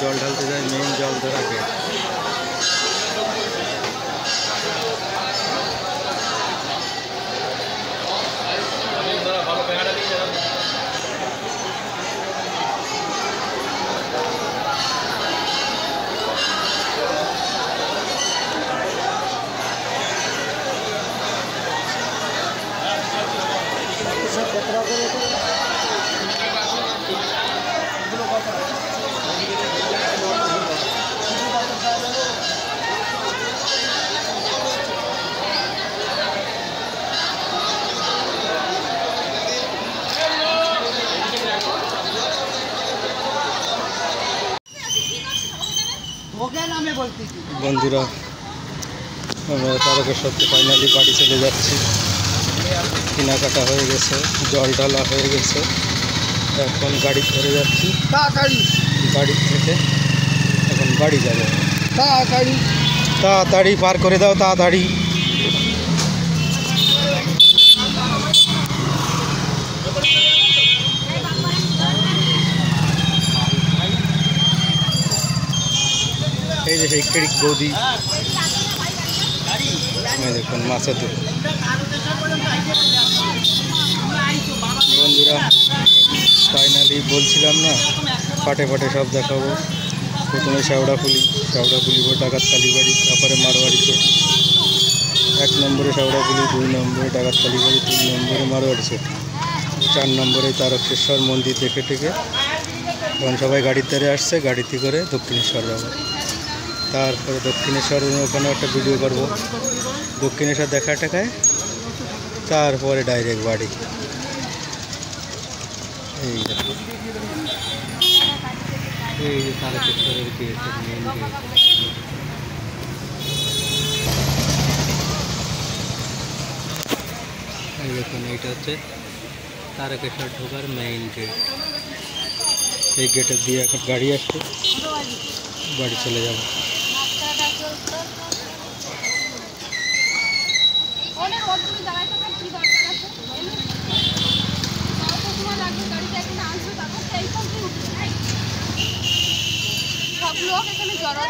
জল ঢালতে যায় মেইন জল ধরা গেট। বন্ধুরা আমরা তারকেশ্বর থেকে ফাইনালি বাড়ি চলে যাচ্ছি। কেনাকাটা হয়ে গেছে, জল ঢালা হয়ে গেছে, এখন গাড়ি ধরে যাচ্ছি। গাড়ি থেকে এখন বাড়ি যাবো। তাড়াতাড়ি পার করে দাও, তাড়াতাড়ি। এই যে সেই কেড়িক বৌদি, দেখুন মাছের দোকান। বন্ধুরা ফাইনালি বলছিলাম না পাটে পাটে সব দেখাবো। প্রথমে শেওড়াফুলি ডাকাত কালীবাড়ি, তারপরে মারোয়ারি চটি। 1 নম্বরে শেওড়াফুলি, 2 নম্বরে ডাকাত কালীবাড়ি, 3 নম্বরে মারোয়ারি চটি, 4 নম্বরে তারকেশ্বর মন্দির দেখে টেকে এখন সবাই গাড়ির ধারে আসছে। গাড়িতে করে দক্ষিণেশ্বর যাবো। তারপরে দক্ষিণেশ্বরের ওখানে একটা ভিডিও করব, দক্ষিণেশ্বর দেখা টাকায়, তারপরে ডাইরেক্ট বাড়ি। এই দেখো এই যে তারকেশ্বরের গেট, মেন গেট। এই দেখুন এইটা হচ্ছে তারকেশ্বর ঢোকার মেইন গেট। এই গেটের দিয়ে এখন গাড়ি আসছে, বাড়ি চলে যাব। সব লোক এখানে জড়ো